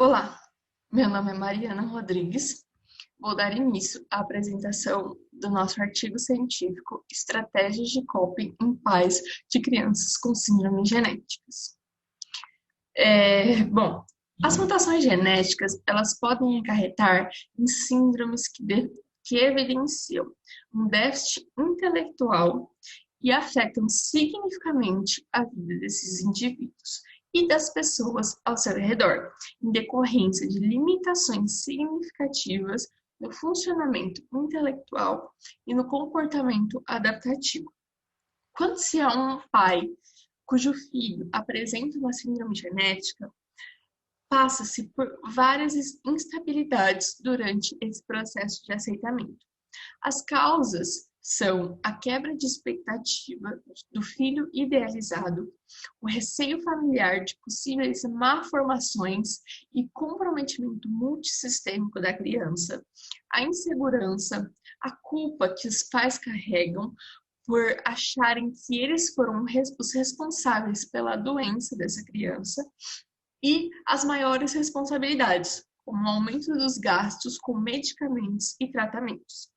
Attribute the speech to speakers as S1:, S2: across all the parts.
S1: Olá, meu nome é Mariana Rodrigues. Vou dar início à apresentação do nosso artigo científico Estratégias de coping em pais de crianças com síndromes genéticas. Bom, as mutações genéticas, elas podem acarretar em síndromes que evidenciam um déficit intelectual e afetam significativamente a vida desses indivíduos e das pessoas ao seu redor, em decorrência de limitações significativas no funcionamento intelectual e no comportamento adaptativo. Quando se há um pai cujo filho apresenta uma síndrome genética, passa-se por várias instabilidades durante esse processo de aceitamento. As causas são a quebra de expectativa do filho idealizado, o receio familiar de possíveis malformações e comprometimento multissistêmico da criança, a insegurança, a culpa que os pais carregam por acharem que eles foram os responsáveis pela doença dessa criança e as maiores responsabilidades, como o aumento dos gastos com medicamentos e tratamentos.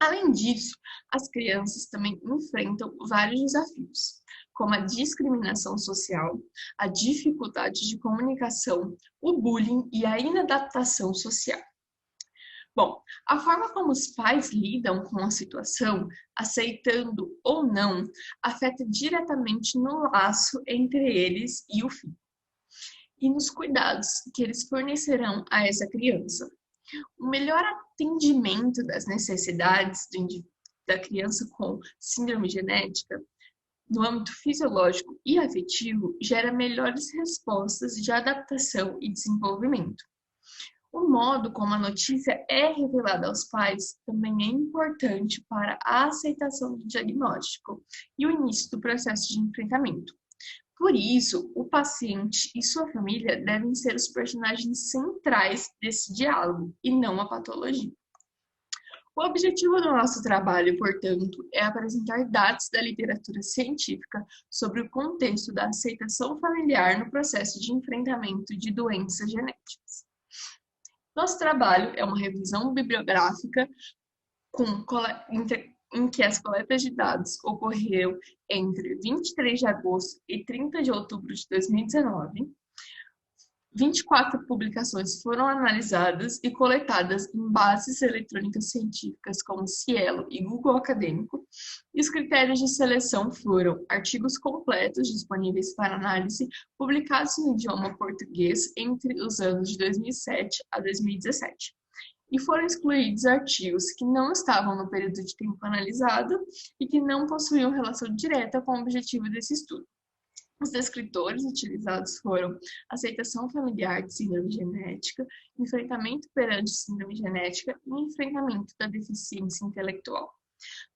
S1: Além disso, as crianças também enfrentam vários desafios, como a discriminação social, a dificuldade de comunicação, o bullying e a inadaptação social. Bom, a forma como os pais lidam com a situação, aceitando ou não, afeta diretamente no laço entre eles e o filho, e nos cuidados que eles fornecerão a essa criança. O melhor atendimento das necessidades da criança com síndrome genética, no âmbito fisiológico e afetivo, gera melhores respostas de adaptação e desenvolvimento. O modo como a notícia é revelada aos pais também é importante para a aceitação do diagnóstico e o início do processo de enfrentamento. Por isso, o paciente e sua família devem ser os personagens centrais desse diálogo e não a patologia. O objetivo do nosso trabalho, portanto, é apresentar dados da literatura científica sobre o contexto da aceitação familiar no processo de enfrentamento de doenças genéticas. Nosso trabalho é uma revisão bibliográfica em que as coletas de dados ocorreram entre 23 de agosto e 30 de outubro de 2019. 24 publicações foram analisadas e coletadas em bases eletrônicas científicas como Cielo e Google Acadêmico, e os critérios de seleção foram artigos completos disponíveis para análise, publicados no idioma português entre os anos de 2007 a 2017. E foram excluídos artigos que não estavam no período de tempo analisado e que não possuíam relação direta com o objetivo desse estudo. Os descritores utilizados foram aceitação familiar de síndrome genética, enfrentamento perante síndrome genética e enfrentamento da deficiência intelectual.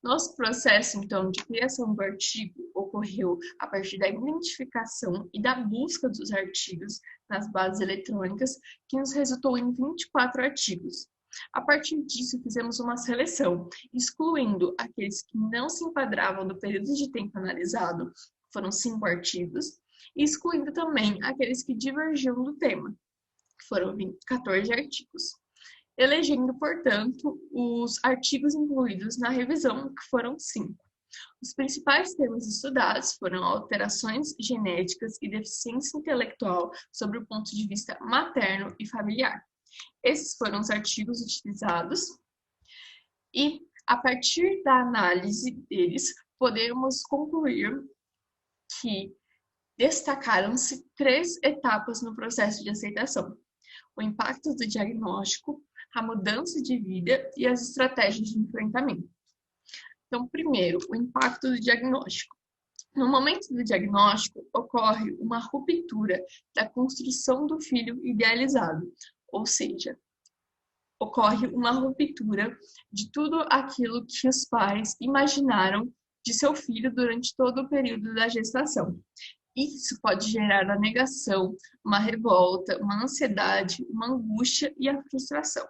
S1: Nosso processo, então, de criação do artigo ocorreu a partir da identificação e da busca dos artigos nas bases eletrônicas, que nos resultou em 24 artigos. A partir disso, fizemos uma seleção, excluindo aqueles que não se enquadravam no período de tempo analisado, foram 5 artigos, e excluindo também aqueles que divergiam do tema, que foram 14 artigos. Elegendo, portanto, os artigos incluídos na revisão, que foram 5. Os principais temas estudados foram alterações genéticas e deficiência intelectual sobre o ponto de vista materno e familiar. Esses foram os artigos utilizados e, a partir da análise deles, podemos concluir que destacaram-se 3 etapas no processo de aceitação: o impacto do diagnóstico, a mudança de vida e as estratégias de enfrentamento. Então, primeiro, o impacto do diagnóstico. No momento do diagnóstico, ocorre uma ruptura da construção do filho idealizado, ou seja, ocorre uma ruptura de tudo aquilo que os pais imaginaram de seu filho durante todo o período da gestação. Isso pode gerar a negação, uma revolta, uma ansiedade, uma angústia e a frustração.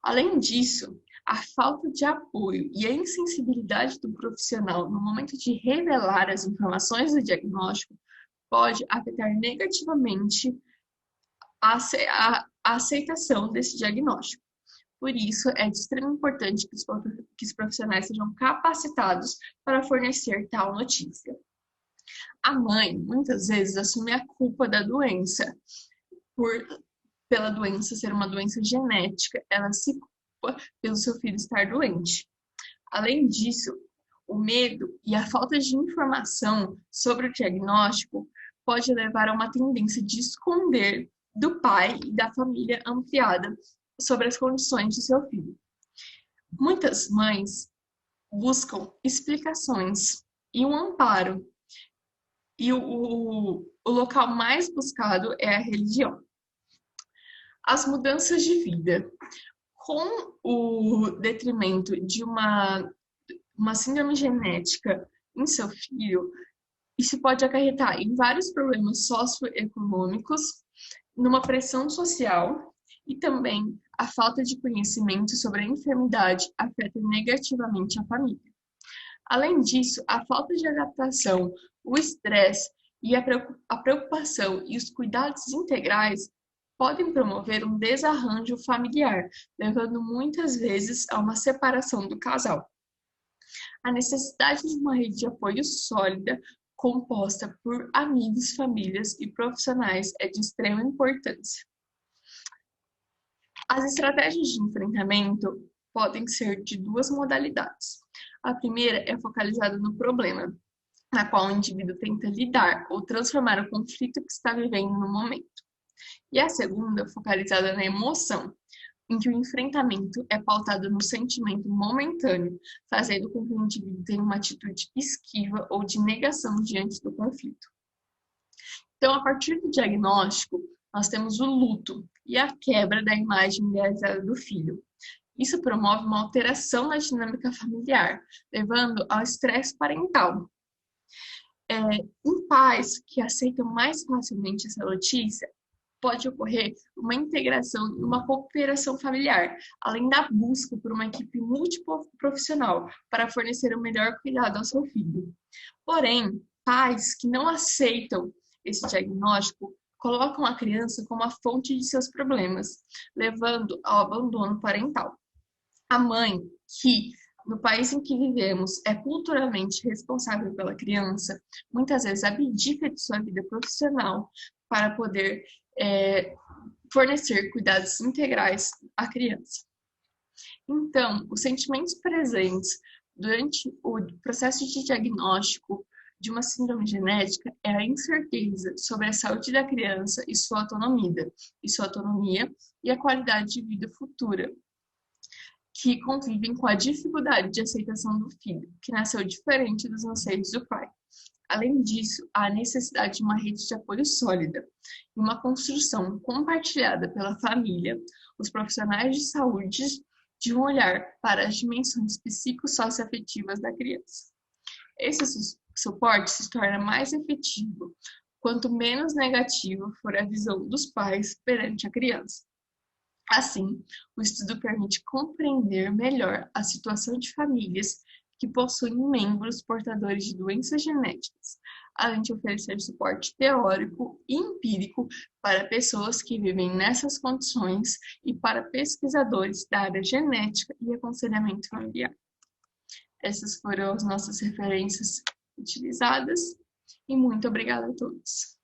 S1: Além disso, a falta de apoio e a insensibilidade do profissional no momento de revelar as informações do diagnóstico pode afetar negativamente a aceitação desse diagnóstico. Por isso, é de extrema importância que os profissionais sejam capacitados para fornecer tal notícia. A mãe, muitas vezes, assume a culpa da doença, pela doença ser uma doença genética, ela se culpa pelo seu filho estar doente. Além disso, o medo e a falta de informação sobre o diagnóstico pode levar a uma tendência de esconder do pai e da família ampliada sobre as condições de seu filho. Muitas mães buscam explicações e um amparo, e o local mais buscado é a religião. As mudanças de vida. Com o detrimento de uma síndrome genética em seu filho, isso pode acarretar em vários problemas socioeconômicos, numa pressão social e também a falta de conhecimento sobre a enfermidade afeta negativamente a família. Além disso, a falta de adaptação, o estresse e a preocupação e os cuidados integrais podem promover um desarranjo familiar, levando muitas vezes a uma separação do casal. A necessidade de uma rede de apoio sólida, composta por amigos, famílias e profissionais, é de extrema importância. As estratégias de enfrentamento podem ser de duas modalidades. A primeira é focalizada no problema, na qual o indivíduo tenta lidar ou transformar o conflito que está vivendo no momento. E a segunda, focalizada na emoção, em que o enfrentamento é pautado no sentimento momentâneo, fazendo com que o indivíduo tenha uma atitude esquiva ou de negação diante do conflito. Então, a partir do diagnóstico, nós temos o luto e a quebra da imagem idealizada do filho. Isso promove uma alteração na dinâmica familiar, levando ao estresse parental. Em pais que aceitam mais facilmente essa notícia, pode ocorrer uma integração e uma cooperação familiar, além da busca por uma equipe multiprofissional para fornecer o melhor cuidado ao seu filho. Porém, pais que não aceitam esse diagnóstico colocam a criança como a fonte de seus problemas, levando ao abandono parental. A mãe, que no país em que vivemos é culturalmente responsável pela criança, muitas vezes abdica de sua vida profissional para poder fornecer cuidados integrais à criança. Então, os sentimentos presentes durante o processo de diagnóstico de uma síndrome genética é a incerteza sobre a saúde da criança e sua autonomia e a qualidade de vida futura, que convivem com a dificuldade de aceitação do filho, que nasceu diferente dos anseios do pai. Além disso, há a necessidade de uma rede de apoio sólida e uma construção compartilhada pela família, os profissionais de saúde, de um olhar para as dimensões psicossocioafetivas da criança. Esse suporte se torna mais efetivo quanto menos negativa for a visão dos pais perante a criança. Assim, o estudo permite compreender melhor a situação de famílias que possuem membros portadores de doenças genéticas, além de oferecer suporte teórico e empírico para pessoas que vivem nessas condições e para pesquisadores da área genética e aconselhamento familiar. Essas foram as nossas referências utilizadas e muito obrigada a todos.